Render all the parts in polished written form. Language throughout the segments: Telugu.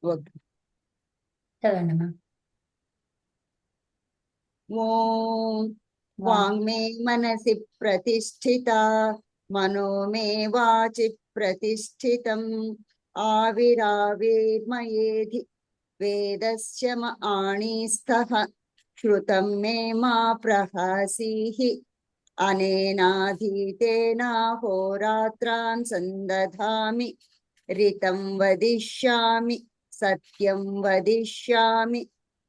ఓకే. చదవండి అమ్మా. ఓం వాంగ్ వాంగ్మే మనసి ప్రతిష్ఠిత మనో మే వాచి ప్రతిష్ఠితం ఆవిరావిర్మయేధి వేదస్య ఆణిస్థః श्रुतं मे मा प्रहसीः अनेनाधीतेन होरात्रान् सन्दधामि ऋतं वदिष्यामि सत्यं वदिष्यामि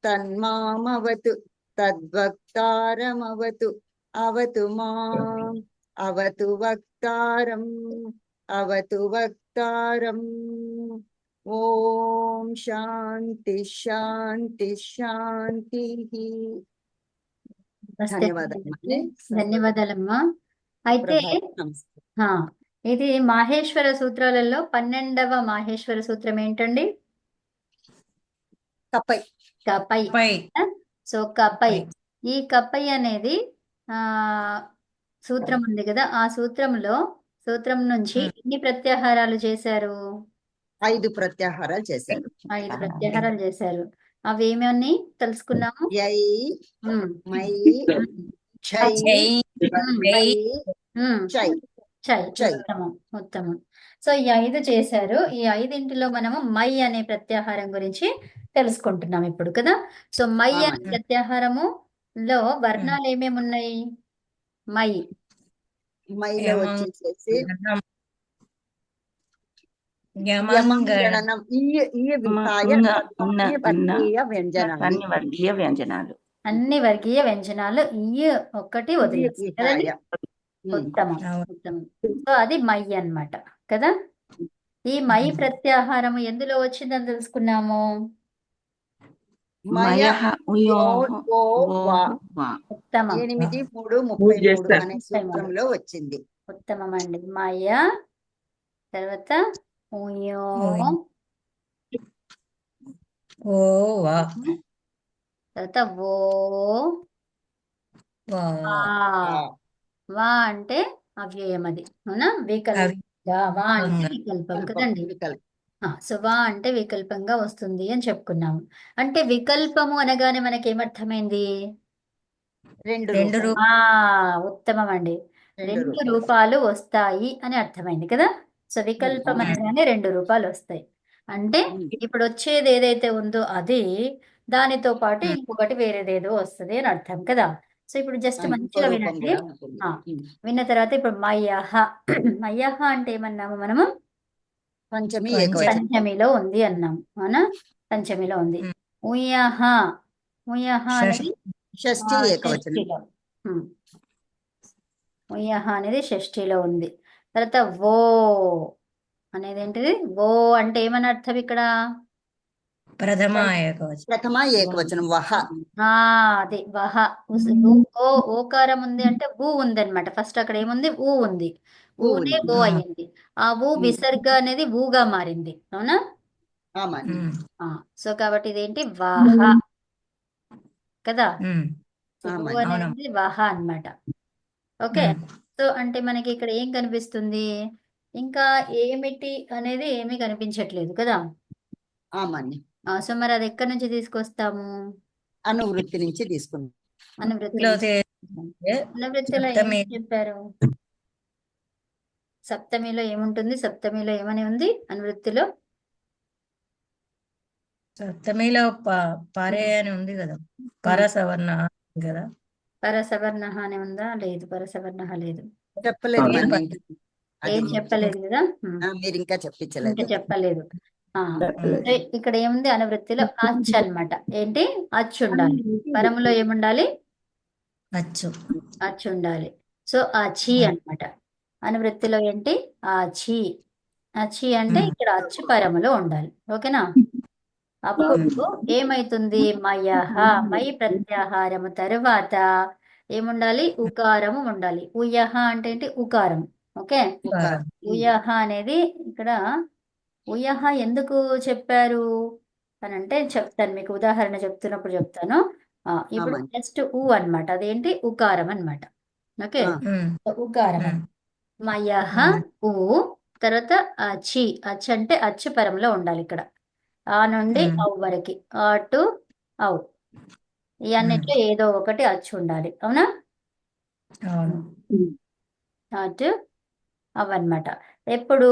तन्मामवतु तद्वक्तारमवतु अवतु माम् अवतु वक्तारम् अवतु वक्तारम् ఓం శాంతి శాంతి శాంతి. నమస్తే ధన్యవాదాలు. ధన్యవాదాలమ్మా. అయితే ప్రభాత్ నమస్తే. ఆ, ఇది మాహేశ్వర సూత్రాలలో 12వ మాహేశ్వర సూత్రం ఏంటండి? కపై. కపై. పై సో కపై, పై. ఈ కపై అనేది ఆ సూత్రం ఉంది కదా, ఆ సూత్రం నుంచి ఎన్ని ప్రత్యాహారాలు చేశారు? 5 ప్రత్యాహారాలు చేశారు. 5 ప్రత్యాహారాలు చేశారు. అవి ఏమని తెలుసుకున్నాము? యై ఉమ్, మై ఉమ్, ఛై జై వై ఉమ్, చై చై. చై. ఉత్తమం, ఉత్తమం. సో ఈ 5 చేశారు. ఈ 5 మనము మై అనే ప్రత్యాహారం గురించి తెలుసుకుంటున్నాం ఇప్పుడు కదా. సో మై అనే అవునండి. ప్రత్యాహారము లో వర్ణాలు ఏమేమి ఉన్నాయి? మై మైలో వచ్చేసేసి యమం యమంగళ గణనం ఈ విహాయ వర్గీయ వ్యంజనాలు. వర్గీయ వ్యంజనాలు. అన్ని వర్గీయ వ్యంజనాలు ఈ ఒక్కటి వదిలేసి కదండి. విహాయ. ఉత్తమం, అవును. ఉత్తమం. సో అది మై అన్నమాట కదా. ఈ మై ప్రత్యాహారము ఎందులో వచ్చిందని తెలుసుకున్నాము? మయ మయః ఉయోః ఓ వా వా. ఉత్తమం, 8:3:33 అనే సూత్రంలో వచ్చింది. ఉత్తమం అండి. మయ తర్వాత ఉయో ఓ వా తర్వాత ఓ వా ఆ. వా అంటే అవ్యయం, అది అవునా? వికల్పంగా. వా అంటే వికల్పం కదండి. వికల్పం. సో వా అంటే వికల్పంగా వస్తుంది అని చెప్పుకున్నాము. అంటే వికల్పము అనగానే మనకి ఏమర్థమైంది? రెండు రెండు రూపాయలు. ఉత్తమం అండి. రెండు 2 రూపాలు వస్తాయి అని అర్థమైంది కదా. సో వికల్పం అనగానే 2 రూపాలు వస్తాయి. అంటే ఇప్పుడు వచ్చేది ఏదైతే ఉందో అది దానితో పాటు ఇంకొకటి వేరేదేదో వస్తుంది అని అర్థం కదా. సో ఇప్పుడు జస్ట్ ఇంకో మంచిగా రూపం వినండి. కూడా ఉంటుంది. విన్న తర్వాత ఇప్పుడు మయ్యహ. మయ్యహ అంటే ఏమన్నాము మనము? పంచమి ఏకవచనం. పంచమిలో ఉంది అన్నాం, అవునా? పంచమిలో ఉంది. ఉయ్యహ, ఉయ్యహ అనేది షష్ఠి ఏకవచనం. షష్ఠిలో. ఉయ్యహ అనేది షష్ఠిలో ఉంది. తర్వాత ఓ అనేది ఏంటిది? ఓ అంటే ఏమని అర్థం ఇక్కడ? ప్రథమ ఏకవచనం. ప్రథమ ఏకవచనం వహ. అది వహ. ఓ ఓకారం ఉంది అంటే ఊ ఉంది అనమాట. ఫస్ట్ అక్కడ ఏముంది? ఊ ఉంది. ఊనే ఓ అయ్యింది. ఆ ఊ విసర్గ అనేది ఊగా మారింది, అవునా? సో కాబట్టి ఇదేంటి? వహ కదా. ఊ అనేది వహ అన్నమాట. ఓకే. సో అంటే మనకి ఇక్కడ ఏం కనిపిస్తుంది? ఇంకా ఏమిటి అనేది ఏమీ కనిపించట్లేదు కదా. సో మరి అది ఎక్కడి నుంచి తీసుకొస్తాము? అనువృత్తి నుంచి తీసుకుంటాం. అనువృత్తిలో ఏం చెప్పారు? సప్తమిలో ఏముంటుంది? సప్తమిలో ఏమని ఉంది అనువృత్తిలో? సప్తమిలో పరే అని ఉంది కదా, పరసవర్ణ కదా. పరసవర్ణ అని ఉందా? లేదు, పరసవర్ణ లేదు. చెప్పలేదు. ఏం చెప్పలేదు కదా. మీరు ఇంకా చెప్పించలేదు. ఇంకా చెప్పలేదు. ఇక్కడ ఏముంది? అనువృత్తిలో అచ్ అన్నమాట. ఏంటి? అచ్చు ఉండాలి. పరములో ఏముండాలి? అచ్చు ఉండాలి. సో అచి అన్నమాట. అనువృత్తిలో ఏంటి? అచి. అచి అంటే ఇక్కడ అచ్చు పరములో ఉండాలి. ఓకేనా? అప్పుడు ఏమైతుంది? మయహ, మై ప్రత్యాహారము తరువాత ఏముండాలి? ఉకారము ఉండాలి. ఉయహ అంటే ఏంటి? ఉకారం. ఓకే. ఉయహ అనేది ఇక్కడ ఉయహ ఎందుకు చెప్పారు అని అంటే చెప్తాను, మీకు ఉదాహరణ చెప్తున్నప్పుడు చెప్తాను. ఇప్పుడు నెక్స్ట్ ఊ అన్నమాట. అదేంటి? ఉకారం అన్నమాట. ఓకే. ఉకారం. మయహ ఊ తర్వాత అచి. అచ్ అంటే అచ్చు పరంలో ఉండాలి ఇక్కడ. ఆ నుండి ఉమ్. అవ్ వరకు, ఆ టు అవ్, ఈ అన్నిట్లో ఏదో ఒకటి అచ్చు ఉండాలి. అవునా? అవును. అటు అవన్నమాట. ఎప్పుడు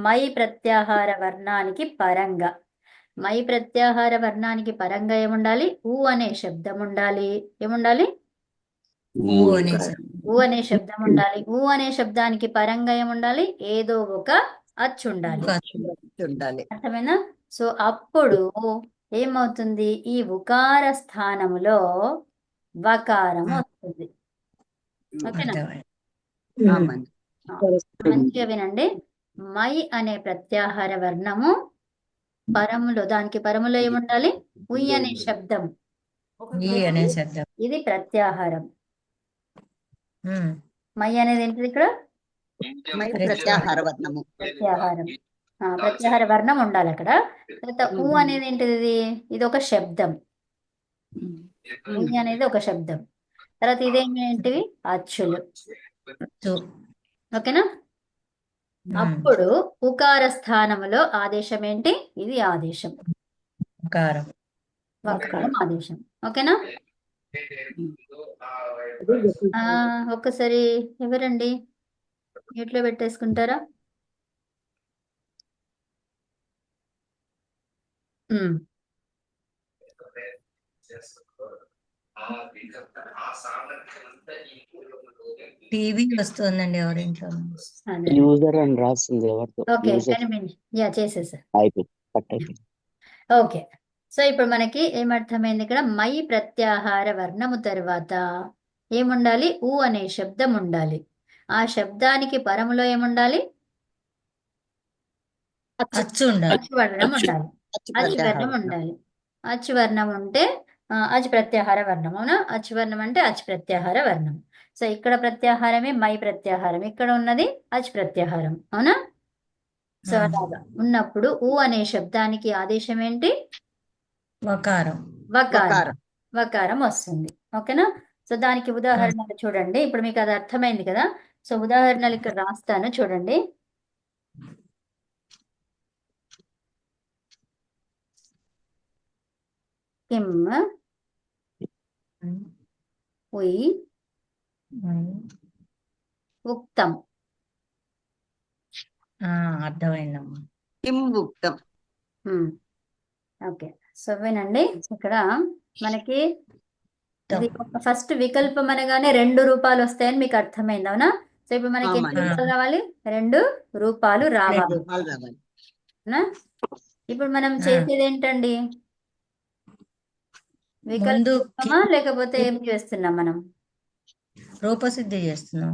మై ప్రత్యాహార వర్ణానికి పరంగా, మై ప్రత్యాహార వర్ణానికి పరంగా ఏముండాలి? ఊ అనే శబ్దం ఉండాలి. ఏముండాలి? ఊ అనేసి. ఊ అనే శబ్దం ఉండాలి. ఊ అనే శబ్దానికి పరంగా ఏముండాలి? ఏదో ఒక అచ్చు ఉండాలి. ఉండాలి. అర్థమైనా? సో అప్పుడు ఏమవుతుంది? ఈ ఉకార స్థానములో వకారం వస్తుంది. ఓకేనా? అర్థమైంది. ఆమని. మంచిగా వినండి. మై అనే ప్రత్యాహార వర్ణము పరములో, దానికి పరములో ఏముండాలి? ఉయ్ అనే శబ్దం. ఈ అనే శబ్దం. ఇది ప్రత్యాహారం. ఉమ్. మై అనేది ఏంటిది ఇక్కడ? మై ప్రత్యాహార వర్ణము. ప్రత్యాహారం. ప్రత్యాహార వర్ణం ఉండాలి అక్కడ. తర్వాత ఊ అనేది ఏంటిది? ఇది ఒక శబ్దం. ఉయ్ అనేది ఒక శబ్దం. తర్వాత ఇదేంటివి? అచ్చులు. చు. ఓకేనా? అప్పుడు ఉకార స్థానములో ఆదేశం ఏంటి? ఇది ఆదేశం. ఉకారం. వకారం ఆదేశం. ఓకేనా? ఒక్కసారి ఎవరండి మ్యూట్లో పెట్టేసుకుంటారా? ఉమ్. టీవీ వస్తుందండి ఎవరింట్లో. అదే. యూజర్ అని రాసింది ఎవరితో ఓకే, యూజర్ యా చేసేసా. అయిపోయింది కట్ అయిపోయింది. ఓకే, సో ఇప్పుడు మనకి ఏమర్థమైంది? ఇక్కడ మై ప్రత్యాహార వర్ణము తర్వాత ఏముండాలి? ఊ అనే శబ్దం ఉండాలి. ఆ శబ్దానికి పరములో ఏముండాలి? అచ్చు ఉండాలి. అచ్చు వర్ణం ఉండాలి. అచ్చు అచ్చు ప్రత్యాహార వర్ణం వర్ణం. ఉండాలి. అచ్చు వర్ణం ఉంటే అచ్చు ప్రత్యాహార వర్ణం. అవునా? అచ్చు వర్ణం అంటే అచ్చు ప్రత్యాహార వర్ణం. సో ఇక్కడ ప్రత్యాహారమే మై ప్రత్యాహారం, ఇక్కడ ఉన్నది అచ్చు ప్రత్యాహారం. అవునా? సో అలాగా ఉన్నప్పుడు ఊ అనే శబ్దానికి ఆదేశం ఏంటి? వకారం. వకారం. వకారం. వకారం వస్తుంది. ఓకేనా? సో దానికి ఉదాహరణలు చూడండి. ఇప్పుడు మీకు అది అర్థమైంది కదా? సో ఉదాహరణలు ఇక్కడ రాస్తాను చూడండి. కిమ్ ఉయ్ ఉక్తం. అర్థమైందమ్మా. కిం ఉక్తం. ఓకే, సో వినండి. ఇక్కడ మనకి ఇది ఫస్ట్ వికల్పం అనగానే 2 రూపాలు వస్తాయని మీకు అర్థమైంది. అవునా? సో ఇప్పుడు మనకి ఎన్ని అవునండి. రూపాలు రావాలి? 2 రూపాలు రావాలి. రూపాయలు రావాలి. అవునా? ఇప్పుడు మనం చేసేది ఏంటండి? వికల్పమా లేకపోతే ఏం చేస్తున్నాం మనం? రూపసిద్ధి చేస్తున్నాం.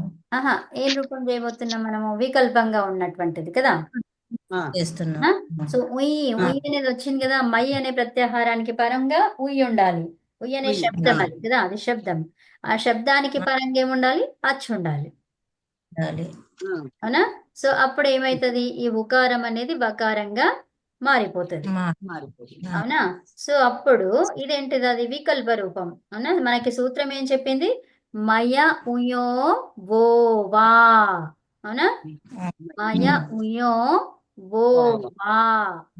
ఏం రూపం చేయబోతున్నాం మనము? వికల్పంగా ఉన్నటువంటిది కదా. చేస్తున్నాం. సో ఉయ్ అనేది వచ్చింది కదా. మై అనే ప్రత్యాహారానికి పరంగా ఉయ్ ఉండాలి. ఉయ్ అనే ఉయ్. శబ్దం అది కదా, అది శబ్దం. ఆ శబ్దానికి పరంగా ఏముండాలి? అచ్చు ఉండాలి. అవునా? సో అప్పుడు ఏమైతుంది? ఈ ఉకారం అనేది వకారంగా మారిపోతుంది. మారిపోతుంది. అవునా? సో అప్పుడు ఇదేంటిది? అది వికల్ప రూపం. అవునా? మనకి సూత్రం ఏం చెప్పింది? మయ ఉయో వో వా. అవునా? మయ ఉయో వో వా.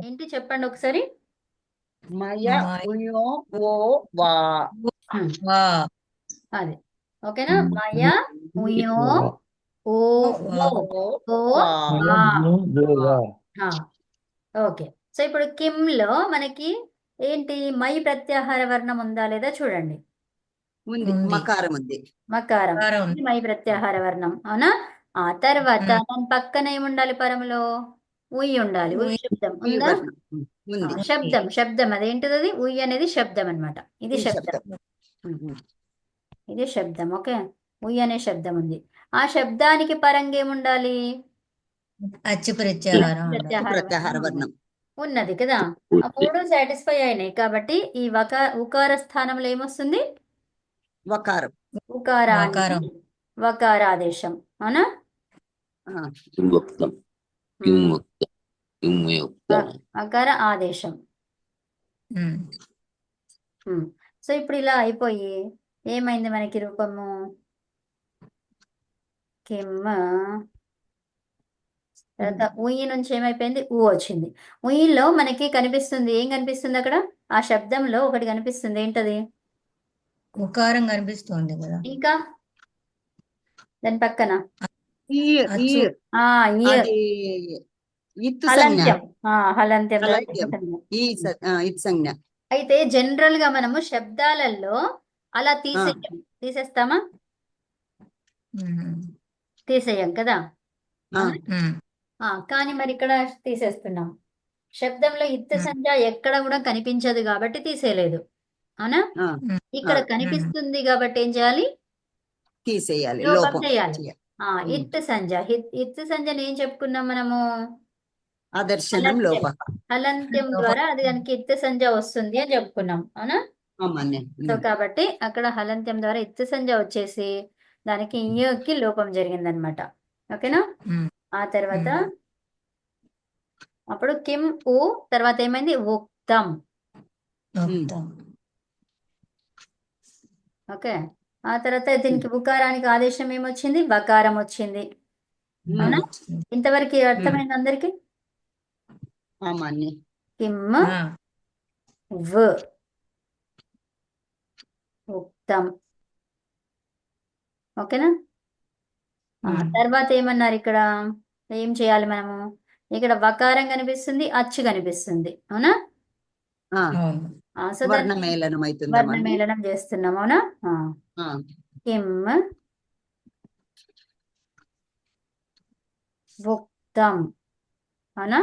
ఏంటి చెప్పండి ఒకసారి. మయ ఉయో వో వా. అది ఓకేనా? మయ ఉయో ఓ వో వా. ఓకే, సో ఇప్పుడు కిమ్ లో మనకి ఏంటి? మై ప్రత్యాహార వర్ణం ఉందా లేదా చూడండి. ఉంది. మకారం ఉంది. మకారం. మై ప్రత్యాహార వర్ణం. అవునా? ఆ తర్వాత దాని పక్కన ఏముండాలి? పరములో ఉయ్ ఉండాలి. ఉయ్ శబ్దం ఉయ్ ఉందా? వర్ణం ఉంది. శబ్దం అదేంటిది? అది ఉయ్ అనేది శబ్దం అన్నమాట. ఇది ఈ శబ్దం. శబ్దం. ఇది శబ్దం. ఓకే, ఉయ్ అనే శబ్దం ఉంది. ఆ శబ్దానికి పరంగా ఏముండాలి? అచ్చు ప్రత్యాహారం. ప్రత్యాహార వర్ణం ఉన్నది కదా. ఆ 3 సాటిస్ఫై అయినాయి కాబట్టి ఈ ఉకార స్థానంలో ఏమొస్తుంది? వకారం. ఉకారానికి వకారాదేశం. అవునా? వకార ఆదేశం. సో ఇప్పుడు ఇలా అయిపోయి ఏమైంది మనకి రూపము? కిమ్ తర్వాత ఉయి నుంచి ఏమైపోయింది ఊ వచ్చింది. ఉయిలో మనకి కనిపిస్తుంది, ఏం కనిపిస్తుంది అక్కడ? ఆ శబ్దంలో ఒకటి కనిపిస్తుంది, ఏంటది? ఉకారం కనిపిస్తోంది కదా. ఇంకా దాని పక్కన ఈ అచ్చు. ఆ ఇయర్, అది ఇత్తు సంజ్ఞ, హలంత్యం. హలంత్యం తర్వాత హలంత్యం. సంజ్ఞ. ఇత్తు సంజ్ఞ. అయితే జనరల్ గా మనము శబ్దాలలో అలా తీసేస్తామా? ఉమ్. తీసేయం కదా. ఆ, ఉమ్. కానీ మరి ఇక్కడ తీసేస్తున్నాం. శబ్దంలో ఇత్తు సంజ్ఞ ఎక్కడ కూడా కనిపించదు కాబట్టి తీసేయలేదు, అవునా? ఆ, ఇక్కడ ఆ. కనిపిస్తుంది కాబట్టి ఏం చేయాలి? తీసేయాలి, లోపం లోపం చేయాలి. చేయాలి. ఇత్తు సంజ్ఞ. ఇత్తు సంజ్ఞని ఏం చెప్పుకున్నాం మనము? అదర్శనం హలంత్యం. లోప. హలంత్యం ద్వారా అది దానికి ఇత్తు సంజ్ఞ వస్తుంది అని చెప్పుకున్నాం, అవునా? మాన్య. సో కాబట్టి అక్కడ హలంత్యం ద్వారా ఇత్తు సంజ్ఞ వచ్చేసి దానికి ఇయ్యకి లోపం జరిగిందనమాట. ఓకేనా? ఆ తర్వాత అప్పుడు కిం ఊ తర్వాత ఏమైంది? ఉక్తం. ఉక్తం. ఓకే. ఆ తర్వాత దీనికి ఉకారానికి ఆదేశం ఏమొచ్చింది? బకారం వచ్చింది, అవునా? ఇంతవరకు అర్థమైంది అందరికి? మాన్య. కిమ్ వ్ ఉక్తం. ఓకేనా? తర్వాత ఏమన్నారు ఇక్కడ? ఏం చేయాలి మనము? ఇక్కడ వకారం కనిపిస్తుంది, అచ్చు కనిపిస్తుంది, అవునా? అవును. సో దాన్ని వర్ణమేళనం అవుతుందా? వర్ణమేళనం చేస్తున్నాం, అవునా? కిమ్ ఉక్తం, అవునా?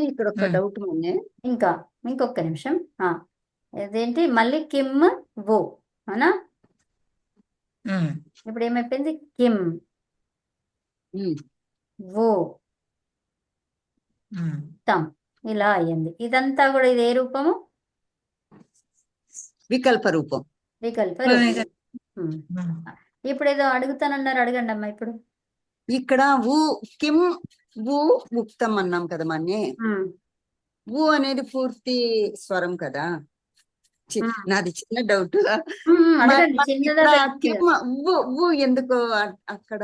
ఇక్కడ ఒక డౌట్ మొన్నే. ఇంకొక నిమిషం. ఇదేంటి మళ్ళీ కిమ్ వు, అవునా? ఇప్పుడు ఏమైపోయింది? కిమ్ వు తం, ఇలా అయ్యింది. ఇదంతా కూడా ఇది ఏ రూపము? వికల్ప రూపం. వికల్ప రూపం. ఇప్పుడు ఏదో అడుగుతానన్నారు, అడగండి అమ్మా ఇప్పుడు. ఇక్కడ కిం ఊ ఉక్తం అన్నాం కదా మన్నే. ఊ అనేది పూర్తి స్వరం కదా. నాది చిన్న డౌట్. అడగండి, చిన్నదా కిమ్ ఊ ఎందుకు అక్కడ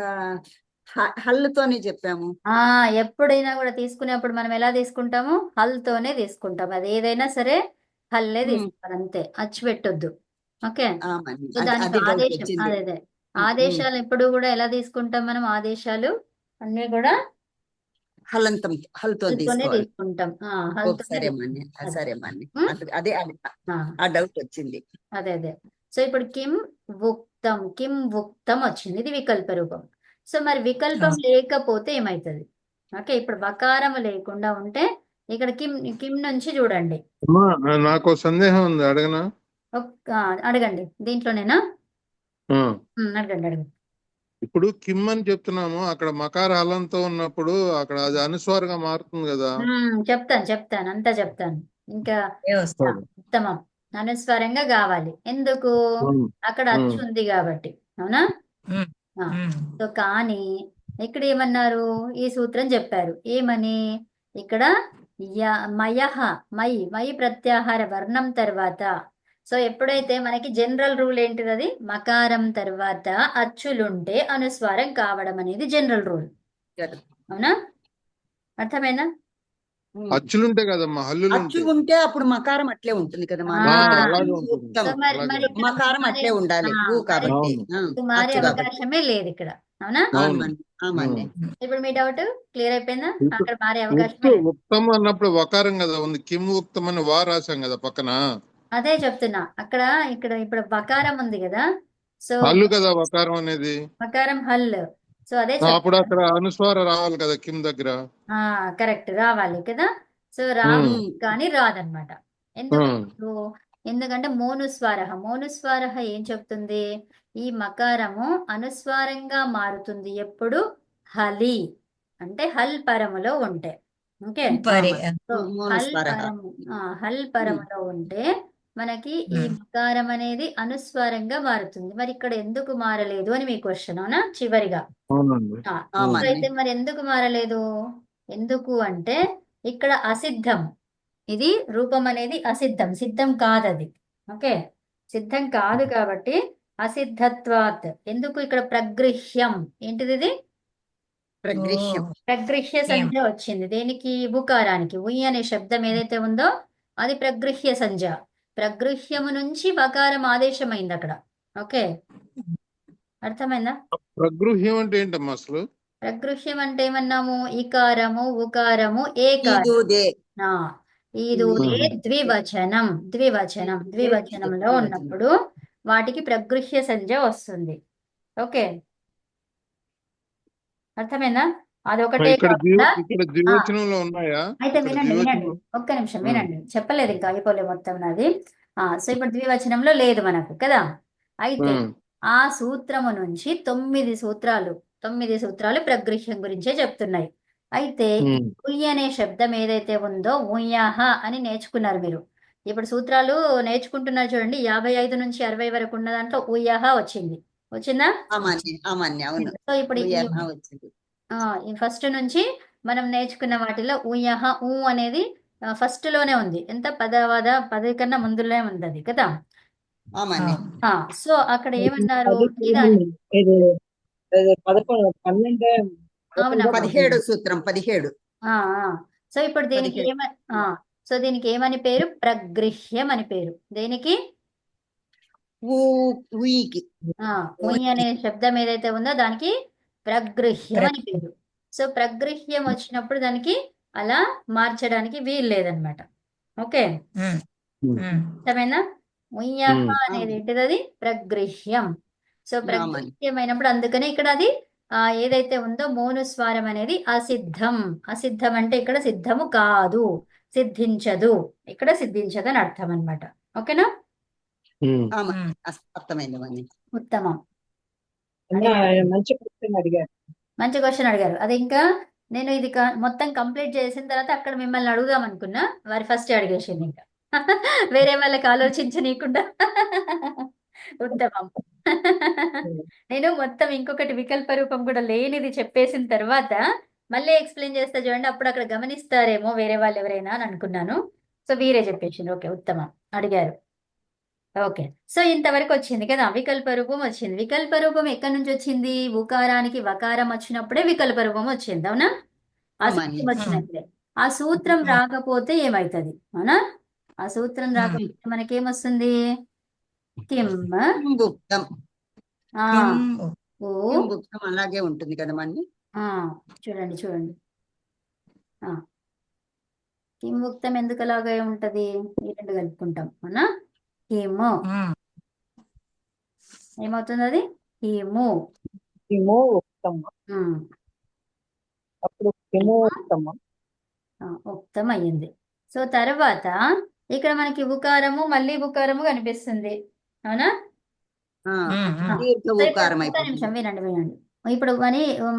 హల్లుతోనే చెప్పాము? ఎప్పుడైనా కూడా తీసుకునేప్పుడు మనం ఎలా తీసుకుంటాము? హల్తోనే తీసుకుంటాం. అది ఏదైనా సరే హల్లే తీసుకోవాలి, అంతే. అచ్చు పెట్టొద్దు. ఓకే. సో దానికి ఆదేశం, అదే ఆదేశాలు ఎప్పుడు కూడా ఎలా తీసుకుంటాం మనం? ఆదేశాలు అన్ని కూడా హల్తో హల్తోనే తీసుకోవాలి. తీసుకుంటాం. సరే మాన్య, సరే మాన్య. అదే ఆ డౌట్ వచ్చింది. అదే. సో ఇప్పుడు కిం ఉక్తం వచ్చింది, ఇది వికల్ప రూపం. సో మరి వికల్పం లేకపోతే ఏమైతుంది? ఓకే, ఇప్పుడు బకారం లేకుండా ఉంటే ఇక్కడ కిం నుంచి చూడండి. నాకు సందేహం ఉంది, అడగనా? అడగండి. దీంట్లోనేనా? అడగండి. ఇప్పుడు కిమ్ అని చెప్తున్నాము, అక్కడ మకార హలంతో ఉన్నప్పుడు అక్కడ అది అనుస్వారంగా మారుతుంది కదా. చెప్తాను అంతా చెప్తాను. ఇంకా ఉత్తమం అనుస్వరంగా కావాలి. ఎందుకు? అక్కడ అచ్చు ఉంది కాబట్టి, అవునా? సో కానీ ఇక్కడ ఏమన్నారు? ఈ సూత్రం చెప్పారు. ఏమని? ఇక్కడ మై ప్రత్యాహార వర్ణం తర్వాత. సో ఎప్పుడైతే మనకి జనరల్ రూల్ ఏంటిది? అది మకారం తర్వాత అచ్చులుంటే అనుస్వారం కావడం అనేది జనరల్ రూల్, అవునా? అర్థమైనా? అచ్చులుంటే కదమ్మా, అచ్చు ఉంటే అప్పుడు మకారం అట్లే ఉంటుంది కదా. మకారం అట్లే ఉండాలి కాబట్టి మారే అవకాశమే లేదు ఇక్కడ, అవునా? ఇప్పుడు మీ డౌట్ క్లియర్ అయిపోయిందా? అక్కడ మారే అవకాశమే లేదు. ఉక్తం అన్నప్పుడు వకారం కదా ఉంది, కిమ్ ఉక్తం అని వా రాశాం కదా పక్కన. అదే చెప్తున్నా. ఇక్కడ ఇప్పుడు బకారం ఉంది కదా. సో హల్లు కదా వకారం అనేది. బకారం హల్. సో అదే అప్పుడు అక్కడ అనుస్వార రావాలి కదా కిమ్ దగ్గర. కరెక్ట్, రావాలి కదా. సో కానీ రాదనమాట. ఎందుకంటే మోనుస్వార ఏం చెప్తుంది? ఈ మకారము అనుస్వారంగా మారుతుంది ఎప్పుడు? హలి అంటే హల్ పరములో ఉంటే. ఓకే, హల్ పరములో ఉంటే మనకి ఈ మకారం అనేది అనుస్వారంగా మారుతుంది. మరి ఇక్కడ ఎందుకు మారలేదు అని మీ క్వశ్చన్, అవునా? చివరిగా అయితే మరి ఎందుకు మారలేదు? ఎందుకు అంటే ఇక్కడ అసిద్ధం. ఇది రూపం అనేది అసిద్ధం, సిద్ధం కాదది. ఓకే, సిద్ధం కాదు కాబట్టి అసిద్ధత్వాత్. ఎందుకు? ఇక్కడ ప్రగృహ్యం ఏంటిది? ఇది ప్రగృహ్యం. ప్రగృహ్య సంజ్ఞ వచ్చింది దేనికి? ఉకారానికి. ఉయ్ అనే శబ్దం ఏదైతే ఉందో అది ప్రగృహ్య సంజ్ఞ. ప్రగృహ్యము నుంచి వకారం ఆదేశమైంది అక్కడ. ఓకే, అర్థమైందా? ప్రగృహ్యం అంటే ఏంటమ్మా అసలు? ప్రగృహ్యం అంటే ఏమన్నాము? ఇకారము, ఉకారము, ఏకారం. ఈదూదే. ఆ, ఈదూదే మ్మ్. ద్వివచనం. ద్వివచనంలో ఉన్నప్పుడు వాటికి ప్రగృహ్య సంజ్ఞ వస్తుంది. ఓకే, అర్థమైందా? అదొకటే ఇక్కడ కాకుండా ఇక్కడ ఆ, ద్వివచనంలో ఉన్నాయా? అయితే ఇక్కడ వినండి ద్వివచనం. ఒక్క నిమిషం వినండి, చెప్పలేదు ఇంకా అయిపోలే మొత్తం నాది. సో ఇప్పుడు ద్వివచనంలో లేదు మనకు కదా. అయితే ఆ సూత్రము నుంచి 9 సూత్రాలు ప్రగృహ్యం గురించే చెప్తున్నాయి. అయితే ఈ ఉయ్ అనే శబ్దం ఏదైతే ఉందో ఉయ్యాహ అని నేర్చుకున్నారు మీరు. ఇప్పుడు సూత్రాలు నేర్చుకుంటున్నారు చూడండి, 55 నుంచి 60 వరకు ఉన్న దాంట్లో ఉయ్యాహ వచ్చిందా? ఆమాన్య అవును. సో ఇప్పుడు ఈ వచ్చింది. ఈ ఫస్ట్ నుంచి మనం నేర్చుకున్న వాటిలో ఉయ్యహ ఊ అనేది ఫస్ట్ లోనే ఉంది. ఎంత 10 కన్నా ముందులోనే ఉంది అది కదా. ఆమాన్య. సో అక్కడ ఏమన్నారు? ఇదాని 17 సూత్రం 17. సో ఇప్పుడు దీనికి 17. సో దీనికి ఏమని పేరు? ప్రగృహ్యం అని పేరు. దేనికి? ఉయికి. ఉయ్ అనే శబ్దం ఏదైతే ఉందో దానికి ప్రగృహ్యం అని పేరు. సో ప్రగృహ్యం వచ్చినప్పుడు దానికి అలా మార్చడానికి వీలు లేదనమాట. ఓకే, అర్థమైందా? ఉయ్యాహ అనేది ఏంటిది? అది ప్రగృహ్యం. సో ప్రగృహ్యం అయినప్పుడు అందుకనే ఇక్కడ అది ఏదైతే ఉందో మోనుస్వారం అనేది అసిద్ధం. అసిద్ధం అంటే ఇక్కడ సిద్ధము కాదు, సిద్ధించదు. ఇక్కడ సిద్ధించదు అని అర్థం అనమాట. ఓకేనా? అర్థమైంది. ఉత్తమం. మంచి క్వశ్చన్ అడిగారు. అది ఇంకా నేను ఇది మొత్తం కంప్లీట్ చేసిన తర్వాత అక్కడ మిమ్మల్ని అడుగుదాం అనుకున్నా, వారి ఫస్ట్ అడిగేసింది ఇంకా వేరే వాళ్ళకి ఆలోచించనీయకుండా. ఉత్తమం. నేను మొత్తం ఇంకొకటి వికల్ప రూపం కూడా లేనిది చెప్పేసిన తర్వాత మళ్ళీ ఎక్స్ప్లెయిన్ చేస్తా చూడండి, అప్పుడు అక్కడ గమనిస్తారేమో వేరే వాళ్ళు ఎవరైనా అని అనుకున్నాను. సో వీరే చెప్పేసింది. ఓకే, ఉత్తమం అడిగారు. ఓకే, సో ఇంతవరకు వచ్చింది కదా. వికల్ప రూపం వచ్చింది. వికల్ప రూపం ఎక్కడి నుంచి వచ్చింది? ఉకారానికి వకారం వచ్చినప్పుడే వికల్ప రూపం వచ్చింది. అవునా? ఆ సూత్రం వచ్చినప్పుడే. ఆ సూత్రం రాకపోతే ఏమైతుంది? అవునా? ఆ సూత్రం రాకపోతే మనకేమొస్తుంది? కిమ్ అలాగే ఉంటుంది కదా మన్ని. చూడండి కింవుక్తం ఎందుకు అలాగే ఉంటది? ఈ రెండు కలుపుకుంటాం. అవునా? కిము ఏమవుతుంది? అది కిము ఉక్తం అయ్యింది. సో తర్వాత ఇక్కడ మనకి ఉకారము మళ్ళీ ఉకారము కనిపిస్తుంది. అవునా? ఒక్క నిమిషం వినండి. ఇప్పుడు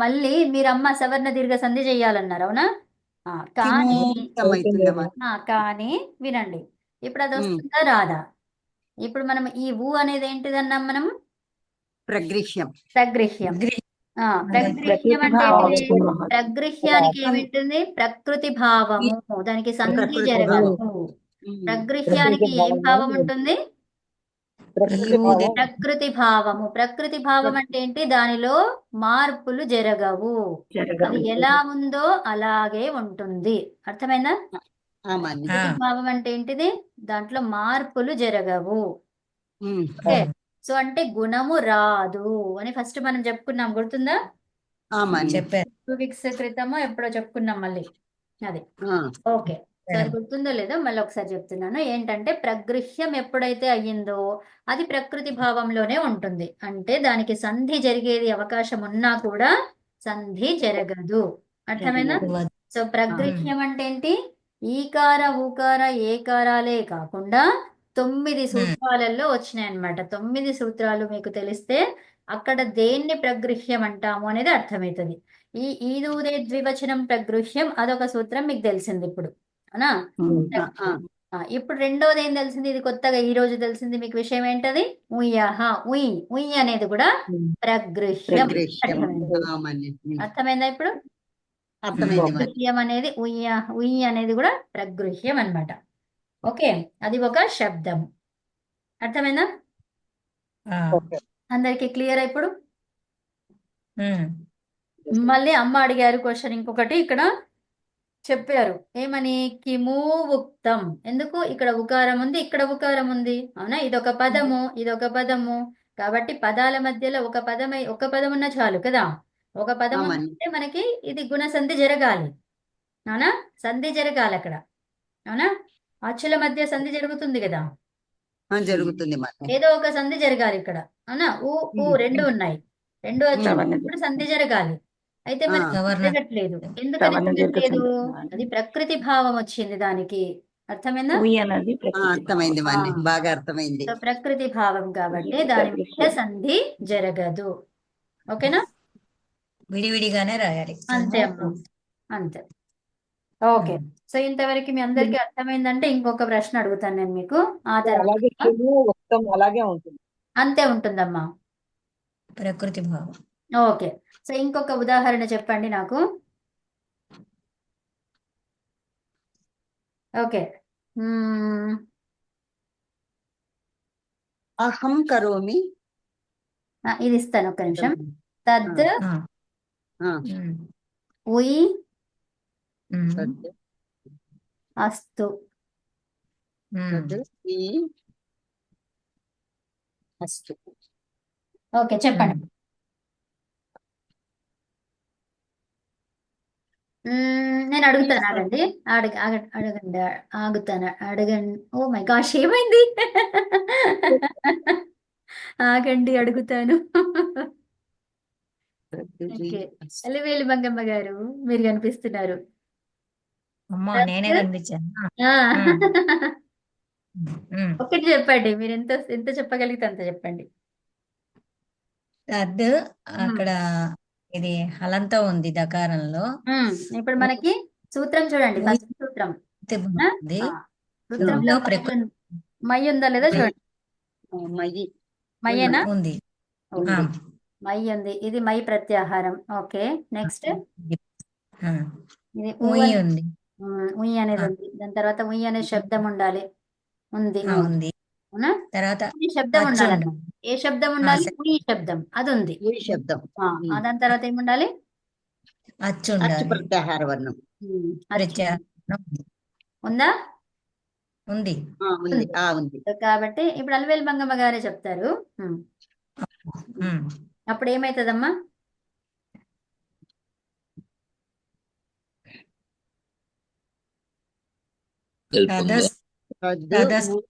మళ్ళీ మీరు అమ్మ సవర్ణ దీర్ఘ సంధి చెయ్యాలన్నారు. అవునా? కానీ వినండి, ఇప్పుడు అది వస్తుందా రాదా? ఇప్పుడు మనం ఈ ఊ అనేది ఏంటిదన్నాం మనం? ప్రగృహ్యం. ప్రగృహ్యం అంటే ప్రగృహ్యానికి ఏమింటుంది? ప్రకృతి భావము. దానికి సంధి జరగదు. ప్రగృహ్యానికి ఏం భావం ఉంటుంది? ప్రకృతి భావము. ప్రకృతి భావం అంటే ఏంటి? దానిలో మార్పులు జరగవు. అది ఎలా ఉందో అలాగే ఉంటుంది. అర్థమైందా? ప్రకృతి భావం అంటే ఏంటిది? దాంట్లో మార్పులు జరగవు. ఓకే, సో అంటే గుణము రాదు అని ఫస్ట్ మనం చెప్పుకున్నాం, గుర్తుందా? చెప్పారు. 2 వీక్స్ క్రితమో ఎప్పుడో చెప్పుకున్నాం మళ్ళీ. అది ఓకే, సో అది గుర్తుందో లేదో మళ్ళీ ఒకసారి చెప్తున్నాను. ఏంటంటే ప్రగృహ్యం ఎప్పుడైతే అయ్యిందో అది ప్రకృతి భావంలోనే ఉంటుంది. అంటే దానికి సంధి జరిగేది అవకాశం ఉన్నా కూడా సంధి జరగదు. అర్థమైనా? సో ప్రగృహ్యం అంటే ఏంటి? ఈకార ఊకార ఏకారాలే కాకుండా 9 సూత్రాలలో వచ్చినాయి అన్నమాట. 9 సూత్రాలు మీకు తెలిస్తే అక్కడ దేన్ని ప్రగృహ్యం అంటాము అనేది అర్థమవుతుంది. ఈ ఈదూదే ద్వివచనం ప్రగృహ్యం అదొక సూత్రం మీకు తెలిసింది ఇప్పుడు. అవునా? ఇప్పుడు రెండోది ఏం తెలిసింది? ఇది కొత్తగా ఈ రోజు తెలిసింది మీకు విషయం ఏంటది? ఉయ్యాహ. ఉయ్ అనేది కూడా ప్రగృహ్యం. అర్థమైందా ఇప్పుడు? ప్రగృహ్యం అనేది ఉయ్ అనేది కూడా ప్రగృహ్యం అన్నమాట. ఓకే, అది ఒక శబ్దం. అర్థమైందా? అందరికి క్లియర్ ఇప్పుడు? మళ్ళీ అమ్మ అడిగారు క్వశ్చన్ ఇంకొకటి ఇక్కడ చెప్పారు ఏమని కిము ఉక్తం ఎందుకు ఇక్కడ ఉకారం ఉంది ఇక్కడ ఉకారం ఉంది అవునా ఇదొక పదము ఇదొక పదము కాబట్టి పదాల మధ్యలో ఒక పదం ఉన్న చాలు కదా ఒక పదం అవునండి. ఉంటే మనకి ఇది గుణ సంధి జరగాలి అవునా సంధి జరగాలి అక్కడ అవునా అచ్చుల మధ్య సంధి జరుగుతుంది కదా జరుగుతుంది మరి. ఏదో ఒక సంధి జరగాలి ఇక్కడ అవునా ఊ రెండు ఉన్నాయి రెండు అచ్చులు సవర్ణ ఇప్పుడు సంధి జరగాలి అయితే ఆ, మనకి సవర్ణ జరగట్లేదు ఎందుకని సవర్ణ జరగట్లేదు దీర్ఘ అది ప్రకృతి భావం వచ్చింది దానికి అర్థమైందా ఉయ్ అన్నది ప్రకృతి అర్థమైంది ఆ. మరి, బాగా అర్థమైంది. సో ప్రకృతి భావం కాబట్టి ఇది దాని ప్రకృతి. మధ్య సంధి జరగదు ఓకేనా విడివిడిగానే రాయాలి అంతే అమ్మా అంతే ఓకే సో ఇంతవరకు మీ అందరికీ అర్థమైందంటే ఇంకొక ప్రశ్న అడుగుతాను నేను మీకు ఆ అలాగే తర్వాత కిము ఉక్తం అలాగే ఉంటుంది. అంతే ఉంటుందమ్మా ప్రకృతి భావం. ఓకే సో ఇంకొక ఉదాహరణ చెప్పండి నాకు ఓకే అహం కరోమి. ఇది ఇస్తాను ఒక్క నిమిషం తద్ ఆ. ఆ, ఉమ్. ఉయ్ ఉమ్. తద్ అస్తు ఉమ్. తద్ ఈ అస్తు. ఓకే చెప్పండి నేను అడుగుతాను ఆగండి అడగండి అడగండి ఓ మై గాష్ ఏమైంది ఆగండి అడుగుతాను తద్ ఈ ఓకే అస్తు. అలివేలు మంగమ్మ గారు మీరు కనిపిస్తున్నారు అమ్మో నేనే కనిపించాను. ఆ. ఉమ్. ఒకటి చెప్పండి మీరు ఎంత ఎంత చెప్పగలిగితే అంత చెప్పండి తద్ అక్కడ ఇది హలంతో ఉంది దకారంలో. ఇప్పుడు మనకి సూత్రం చూడండి ఫస్ట్ సూత్రం ఉంది. ఆ, సూత్రంలో ఇందులో ప్రకృతి మై ఉందా లేదా చూడండి మయి మయ్యేనా ఉంది. ఓకే. ఆ. మై ఉంది ఇది మై ప్రత్యాహారం ఓకే నెక్స్ట్ ఆ. ఇది ఉయ్ ఉంది. ఉయ్ అనేది ఆ. ఉంది దాని తర్వాత ఉయ్ అనే శబ్దం ఉండాలి ఉంది ఆ, ఉంది. అవునా తర్వాత ఈ శబ్దం అచ్చు ఉండాలి ఉండాలి. ఏ శబ్దం ఉండాలి సరే. ఉయ్ శబ్దం అది ఉంది ఈ శబ్దం. దాని తర్వాత ఏముండాలి అచ్చు అచ్చు ఉండాలి. ప్రత్యాహార వర్ణం. అచ్చు. ప్రత్యాహారం ఉంది. ఉందా ఉంది. ఉంది. ఉంది. కాబట్టి ఇప్పుడు అలివేలు మంగమ్మ గారే చెప్తారు ఉమ్. అప్పుడు ఏమైతుందమ్మా తదస్ తద్ తదస్ ఉ-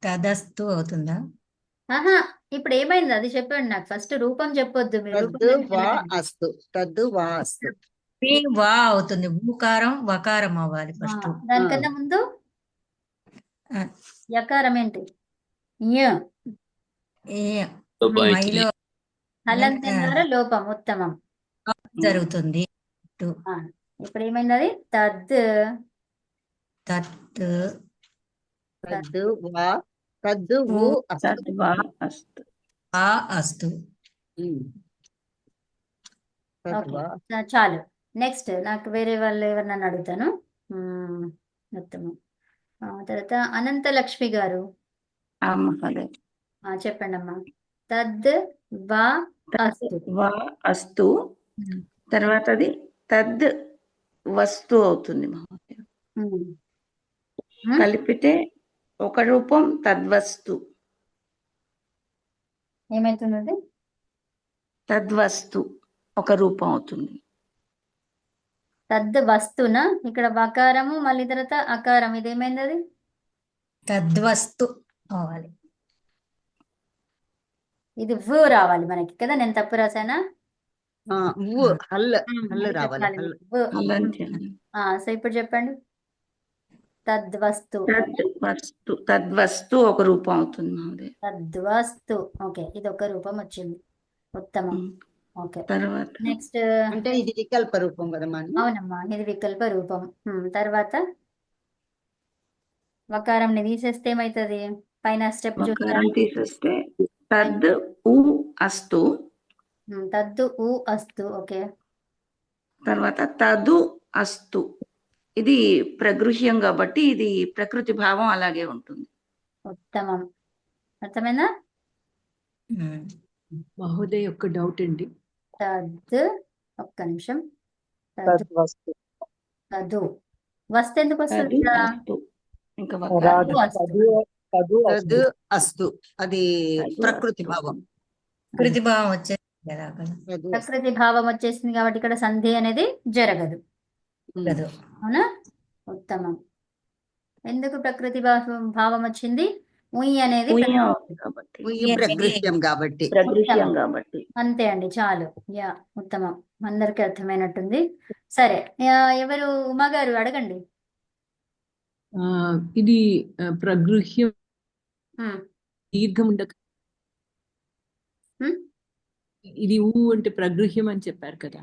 తదస్తు అవుతుందా? ఆహా ఇప్పుడు ఏమైంది అది చెప్పండి నాకు ఫస్ట్ రూపం చెప్పొద్దు మీరు తద్ రూపం వా చెప్పండి. అస్తు. తద్ వా అస్తు. వా అవుతుంది. ఊకారం వకారం అవ్వాలి ఫస్ట్. దానికన్నా ముందు ఆ. యకారం ఏంటి య మైలో హలంతం ద్వారా లోపం ఉత్తమం జరుగుతుంది. ఇప్పుడు ఏమైంది అది తద్ తత్ తద్ వా తద్ ఉ అస్తు. తద్వా అస్తు. ఆ అస్తు. తద్ ఓకే వా. చాలు నెక్స్ట్ నాకు వేరే వాళ్ళు ఎవరినన్నా అడుగుతాను ఉత్తమం తర్వాత అనంత లక్ష్మి గారు మహోదయ. చెప్పండి అమ్మా తద్ వా అస్తు వా అస్తు తర్వాతది తద్ వస్తు అవుతుంది మహోదయ. కలిపితే ఒక రూపం తద్వస్తు. ఏమైతున్నది తద్వస్తు ఒక రూపం అవుతుంది. తద్ వస్తునా ఇక్కడ వకారము మళ్ళీ తర్వాత అకారం ఇదేమైంది అది తద్వస్తు అవ్వాలి. ఇది వ్ రావాలి మనకి కదా నేను తప్పు రాసానా హల్ రావాలి. హల్. సో ఇప్పుడు చెప్పండి తద్వస్తు తద్వస్తు ఒక రూపం అవుతుంది మహోదయ. తద్వస్తు ఓకే ఇది ఒక రూపం వచ్చింది ఉత్తమం ఓకే తర్వాత నెక్స్ట్ అంటే ఇది వికల్ప రూపం కదా మనం. అవునమ్మా ఇది వికల్ప రూపం తర్వాత వకారంని తీసేస్తే ఏమైతుంది పైన స్టెప్ వకారం తీసేస్తే తద్ ఉ అస్తు. తద్దు ఊ అస్తు ఓకే తర్వాత తదు అస్తు. ఇది ప్రగృహ్యం కాబట్టి ఇది ప్రకృతి భావం అలాగే ఉంటుంది. ఉత్తమం అర్థమైందా ఉమ్. మహోదయ యొక్క డౌట్ అండి. తద్ ఒక్క నిమిషం. తదు తద్వస్తు తదు వస్తు ఎందుకు వస్తుంది తది ఇక్కడ? అస్తు ఇంకా రాదు తదు అస్తు. తదు తదు తద్ అస్తు అస్తు అది తదు ప్రకృతి అస్తు. భావం. కృతిభావం వచ్చేది కదా అక్కడ తదు అస్తు. ప్రకృతి భావం వచ్చేసింది కాబట్టి ఇక్కడ సంధి అనేది జరగదు. లేదు. అవునా? ఉత్తమం. ఎందుకు ప్రకృతి భావం వచ్చింది? ఉయ్ అనేది ఉయ్యం ప్రకృతి. కాబట్టి ఉయ్యి ప్రగృహ్యం కాబట్టి. ప్రదృశ్యం కాబట్టి అంతే అండి, చాలు. యా, ఉత్తమం. అందరికీ అర్థమైనట్టుంది. సరే, ఎవరు? ఉమా గారు అడగండి. ఆ, ఇది ప్రగృహ్యం ఉమ్, దీర్ఘం ఉండక ఉమ్. ఇది ఊ అంటే ప్రగృహ్యం అని చెప్పారు కదా,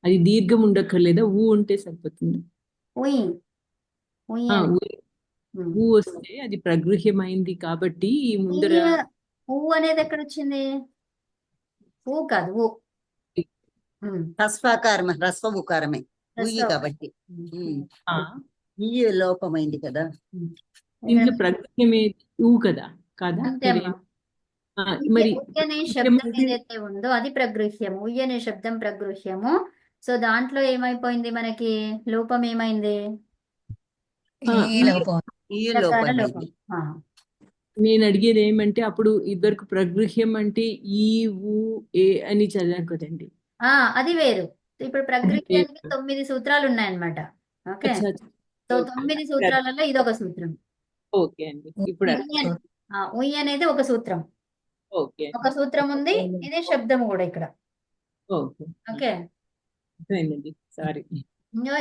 అది దీర్ఘం ఉండక్కర్లేదా? ఊ ఉంటే సరిపోతుంది. ఉయ్ ఉయ్ ఆ, అని. ఊ ఊ వస్తే అది ప్రగృహ్యమైంది కాబట్టి ముందర ఊ అనేది ఎక్కడ వచ్చింది? ఊ కాదు, ఊ. ఉమ్, హ్రస్వాకారమే, హ్రస్వ ఉకారమే ఉయ్యి రస్వ. కాబట్టి. ఆ, ఈ లోపమైంది కదా. దీంట్లో ప్రగృహ్యమే ఊ కదా, కాదా? అంతే మరి అమ్మా. మరి ఉయ్య అనే శబ్దం ఏదైతే ఉందో అది ప్రగృహ్యము. ఉయ్య అనే శబ్దం ప్రగృహ్యము. సో దాంట్లో ఏమైపోయింది మనకి? లోపం ఏమైంది? ఈ లోపం. ఈ లకార లోపం. లోపమైంది. ఆ. నేను అడిగేది ఏమంటే, అప్పుడు ఇద్దరికి ప్రగృహ్యం అంటే ఈ ఊ ఏ అని చదివాం కదండి. అది వేరు. ఇప్పుడు ప్రగృహ్యానికి 9 సూత్రాలు ఉన్నాయన్నమాట. ఓకే. అచ్చా, అచ్చా. సో 9 సూత్రాలలో ఇదొక సూత్రం. ఓకే అండి, ఇప్పుడు ఉయ్ అనేది ఒక సూత్రం. ఓకే ఒక సూత్రం ఉంది, ఇదే శబ్దం కూడా ఇక్కడ. Okay okay. అర్థమైందండి. సారీ,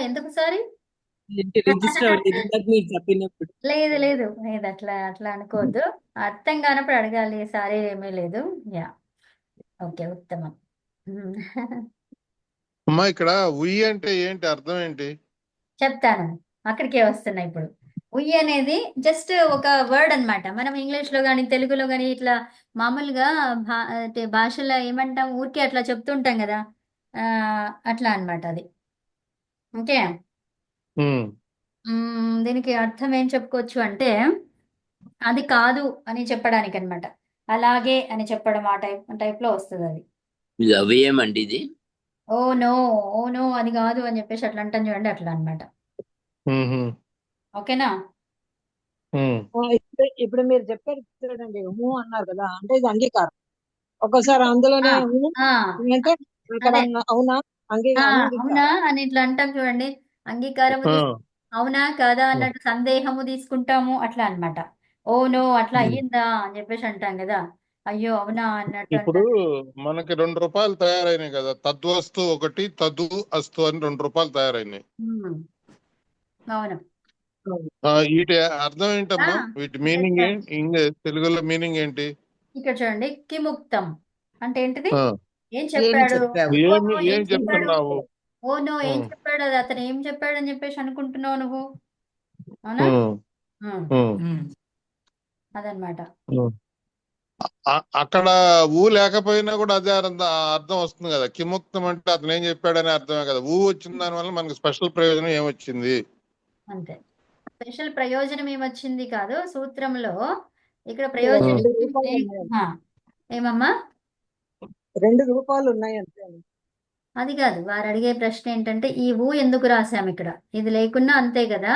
ఎందుకు సారీ? రిజిస్టర్ అవ్వలేదు ఇందాక మీరు చెప్పినప్పుడు. లేదు లేదు లేదు, అట్లా అట్లా అనుకోవద్దు. అర్థం కానప్పుడు అడగాలి, సారీ ఏమీ లేదు. యా, ఓకే, ఉత్తమం. అమ్మా ఇక్కడ ఉయ్యి అంటే ఏంటి, అర్థం ఏంటి? చెప్తాను, అక్కడికే వస్తున్నా ఇప్పుడు. ఉయ్యి అనేది జస్ట్ ఒక వర్డ్ అన్నమాట. మనం ఇంగ్లీష్ లో కానీ తెలుగులో కానీ ఇట్లా మామూలుగా అంటే భాషలో ఏమంటాం, ఊరికే అట్లా చెప్తుంటాం కదా. ఆ, అట్లా అన్నమాట అది. ఓకే. ఉమ్. దీనికి అర్థం ఏం చెప్పుకోవచ్చు అంటే, అది కాదు అని చెప్పడానికి అన్నమాట. అలాగే అని చెప్పడం ఆ టైప్ లో వస్తుంది అది. ఇది అవ్యయం అండి ఇది. ఓ నో, ఓ నో, అది కాదు అని చెప్పేసి అట్లా అంటాం చూడండి, అట్లా అన్నమాట. ఉహుం. ఓకేనా? ఉమ్. ఇప్పుడు మీరు చెప్పారు చూడండి, ఊ అన్నారు కదా, అంటే ఇది అంగీకారం. ఒక్కోసారి అందులోనే ఆ, ఊ ఆ, అంటే ఇక్కడ అదే. అవునా అవునా అంగీకారం. అని ఇట్లా అంటాం చూడండి. అంగీకారము ఆ. అవునా కాదా అన్నట్టు సందేహము తీసుకుంటాము, అట్లా అన్నమాట. ఓ నో, అట్లా అయ్యిందా అని చెప్పేసి అంటాం కదా. అయ్యో అవునా అన్నట్టు ఇప్పుడు అంటాం. మనకి ₹2 తయారైనాయి కదా, తద్వస్తు ఒకటి, తదు అస్తు అని ₹2 తయారైనాయి. ఉమ్, అవును. వీటి అర్థం ఏంటమ్మా? ఆ, వీటి మీనింగ్ చెప్తాను. తెలుగులో మీనింగ్ ఏంటి? ఇక్కడ చూడండి, కిముక్తం అంటే ఏంటిది? ఆ. ఏం ఏమి చెప్పాడు? చెప్పావు? ఓ ఏం నో, ఏం ఏం చెప్పాడు? చెప్తున్నావు? ఓ నో, ఏం ఉమ్. చెప్పాడు? అది అతను ఏం చెప్పాడు అని చెప్పేసి అనుకుంటున్నావు నువ్వు. అవునా? ఉమ్. ఉమ్, ఉమ్. అదనమాట. ఉమ్. అక్కడ ఊ లేకపోయినా కూడా అదే అర్థం వస్తుంది కదా. కిముక్తం అంటే అతను ఏం చెప్పాడనే అర్థమే కదా. ఊ వచ్చిన దాని వల్ల మనకి స్పెషల్ ప్రయోజనం ఏమొచ్చింది? అంతే. స్పెషల్ ప్రయోజనం ఏమొచ్చింది కాదు, సూత్రంలో ఇక్కడ ప్రయోజనం రెండు రూపాయలు ఉన్నాయండి. ఏమమ్మా? 2 రూపాయలు ఉన్నాయి అంతే. అది కాదు, వారు అడిగే ప్రశ్న ఏంటంటే, ఈ ఊ ఎందుకు రాసాం ఇక్కడ? ఇది లేకున్నా అంతే కదా,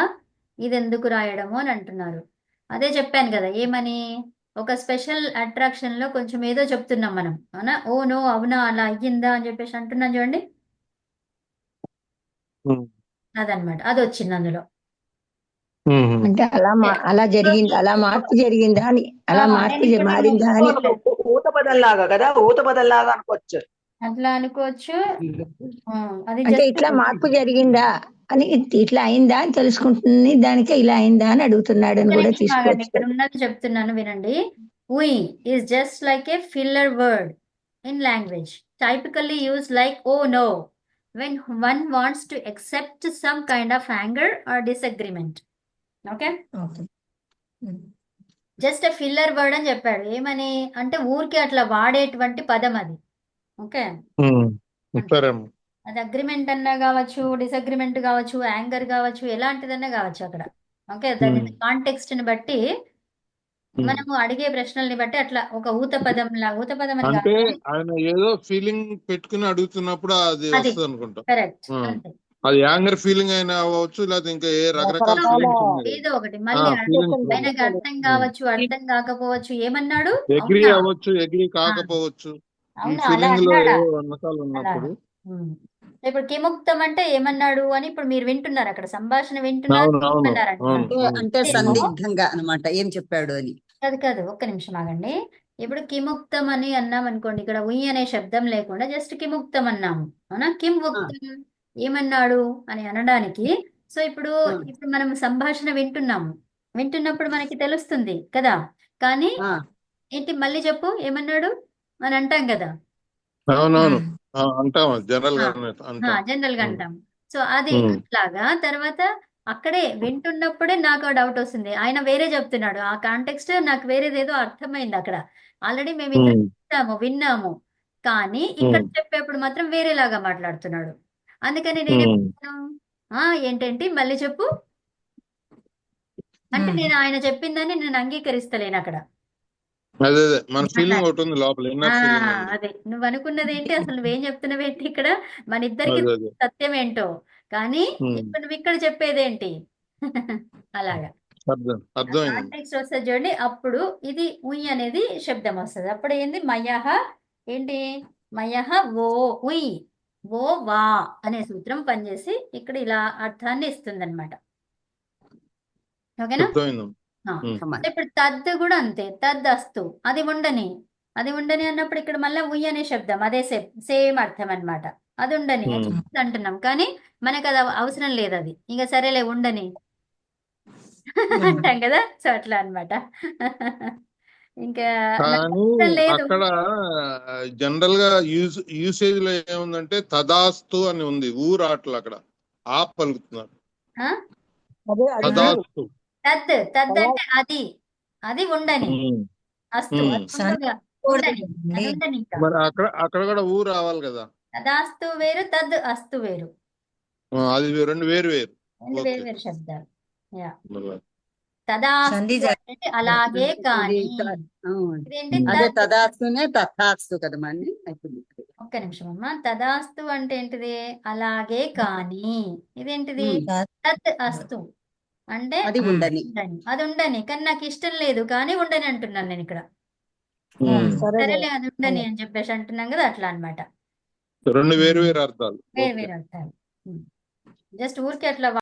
ఇది ఎందుకు రాయడము అని అంటున్నారు. అదే చెప్పాను కదా, ఏమని? ఒక స్పెషల్ అట్రాక్షన్ లో కొంచెం ఏదో చెప్తున్నాం మనం. అవునా? ఓ నో, అవునా, అలా అయ్యిందా అని చెప్పేసి అంటున్నాం చూడండి, అదనమాట. అది వచ్చింది అందులో. అంటే అలా జరిగింది, అలా మార్పు జరిగిందా అని, అలా మార్పు నేను ఇక్కడ మారిందా అని. ఊత బదల్లాగా కదా, ఊత బదల్లాగా అనుకోవచ్చు. అట్లా అనుకోవచ్చు. అది అంటే జస్ట్ ఇట్లా మార్పు జరిగిందా అని, ఇట్లా అయిందా అని తెలుసుకుంటుంది, దానికే ఇలా అయిందా అని అడుగుతున్నాడు అని కూడా తీసుకోవచ్చు. ఇక్కడ ఉన్నది చెప్తున్నాను వినండి. Uh is just like a filler word in language, typically used like oh no when one wants to accept some kind of anger or disagreement. Okay. Okay. Just filler word అని చెప్పాడు. ఏమని అంటే ఊరికి అట్లా వాడేటువంటి పదం అది. ఓకే. సరేమ్మా. అది అగ్రిమెంట్ అన్నా కావచ్చు, డిసగ్రిమెంట్ కావచ్చు, యాంగర్ కావచ్చు, ఎలాంటిదన్నా కావచ్చు అక్కడ. ఓకే. దాని కాంటెక్స్ట్ ని బట్టి మనము అడిగే ప్రశ్నల్ని బట్టి అట్లా ఒక ఊత పదం అని అంటే కాదు ఆయన ఏదో ఫీలింగ్ పెట్టుకుని అడుగుతున్నప్పుడు అది అది వస్తుంది అనుకుంటా. కరెక్ట్ ఆ. అంతే. అది యాంగర్ ఫీలింగ్ అయినా అవ్వచ్చు, లేకపోతే ఇంకా ఏ రకరకాల రకరకాల ఫీలింగ్స్ ఉన్నాయి. ఏదో ఒకటి మళ్ళీ ఫీలింగ్స్ ఆయనకు అర్థం కావచ్చు అర్థం కాకపోవచ్చు ఏమన్నాడు ఎగ్రీ అవునా అవ్వచ్చు, ఎగ్రీ ఆ, కాకపోవచ్చు. ఈ అవునా అలా ఫీలింగ్ లో అన్నాడా ఏవో రకాలు ఉన్నప్పుడు. అలాగా ఇప్పుడు కిముక్తం అంటే ఏమన్నాడు అని ఇప్పుడు మీరు వింటున్నారు అక్కడ సంభాషణ వింటున్నారు అవును అవును ఏమన్నారు అవును అంటున్నారు అవును. అంటే ఏమో సందిగ్ధంగా అన్నమాట ఏం చెప్పాడు అని. కాదు ఒక్క నిమిషం ఆగండి. ఇప్పుడు కిముక్తం అని అన్నాం అనుకోండి, ఇక్కడ ఉయ్ అనే శబ్దం లేకుండా జస్ట్ కిముక్తం అన్నాము అవునా. కిం ఆ, ఉక్తం ఏమన్నాడు అని అనడానికి. సో ఇప్పుడు ఆ, మనం సంభాషణ వింటున్నప్పుడు మనకి తెలుస్తుంది కదా. కానీ ఆ, ఏంటి మళ్ళీ చెప్పు ఏమన్నాడు అని అంటాం కదా. అవునవును. అంటాం జనరల్ గా అంటాం. జనరల్ గా అంటాం. సో అది అట్లాగా తర్వాత అక్కడే వింటున్నప్పుడే నాకు డౌట్ వస్తుంది. ఆయన వేరే చెప్తున్నాడు, ఆ కాంటెక్స్ట్ నాకు వేరేదేదో అర్థమైంది అక్కడ. ఆల్రెడీ మేము ఇద్దరు విన్నాము కానీ ఇక్కడ చెప్పేప్పుడు మాత్రం వేరేలాగా మాట్లాడుతున్నాడు. అందుకని నేనేమంటాను, ఏంటేంటి మళ్ళీ చెప్పు అంటే నేను ఆయన చెప్పిందని నేను అంగీకరిస్తలేను అక్కడ. అదే అదే మన అట్లా ఫీలింగ్ ఒకటి ఉంది లోపల, ఇన్నర్ ఫీలింగ్ ఉంది. అదే నువ్వు అనుకున్నది ఏంటి అసలు నువ్వేం చెప్తున్నావు ఏంటి ఇక్కడ మన ఇద్దరికి అదే అదే. సత్యం ఏంటో కానీ ఇప్పుడు నువ్వు ఇక్కడ చెప్పేదేంటి అలాగా అర్థమైంది. కాంటెక్స్ట్ వస్తుంది చూడండి. అప్పుడు ఇది ఉయ్ అనేది శబ్దం వస్తుంది. అప్పుడు ఏంది మయహ ఏంటి మయహ ఓ ఉయ్ ఓ వా అనే సూత్రం పనిచేసి ఇక్కడ ఇలా అర్థాన్ని ఇస్తుంది అనమాట. ఓకేనా. అర్థమైంది. ఇప్పుడు తద్ కూడా అంతే. తద్ అస్తు అది ఉండని అన్నప్పుడు ఇక్కడ మళ్ళీ ఉయ్ అనే శబ్దం అదే సేమ్ అర్థం అన్నమాట. అది ఉండని అంటున్నాం కానీ మనకు అది అవసరం లేదు. అది ఇంకా సరేలే ఉండని అంటాం కదా. సో అట్లా అన్నమాట. ఇంకా నాకు కానీ అవసరం లేదు. అక్కడ జనరల్ గా యూసేజ్ లో ఏముందంటే తదాస్తు అని ఉంది, ఊరాట్లు అక్కడ ఆ పలుకుతున్నారు. ఆ? అదే అది తదాస్తు. తద్ అంటే అది ఉండని అస్తు అది ఉంటుంది. ఉండని అది ఉండని ఇంకా మరి అక్కడ కూడా ఊ రావాలి కదా. తదాస్తు వేరు తద్ అస్తు వేరు. అది రెండు వేరు వేరు. రెండు ఓకే. వేరు శబ్దాలు. యా మరి తదాస్తు సంధి అంటే అలాగే కానీ ఇదేంటి అదే తద్. తదాస్తునే తథాస్తు కదా మళ్ళీ. ఒక్క నిమిషం అమ్మా. తదాస్తు అంటే ఏంటిది అలాగే కానీ. ఇదేంటిది తత్ అస్తు అంటే అది ఉండని. అది ఉండని కానీ నాకు ఇష్టం లేదు కానీ ఉండని అంటున్నాను నేను ఇక్కడ. సరేలే. సరేలే అది ఉండని అని చెప్పేసి అంటున్నాం కదా అట్లా అన్నమాట. రెండు వేరు వేరు అర్థాలు. వేరు వేరు అర్థాలు. జస్ట్ ఊరికే అట్లా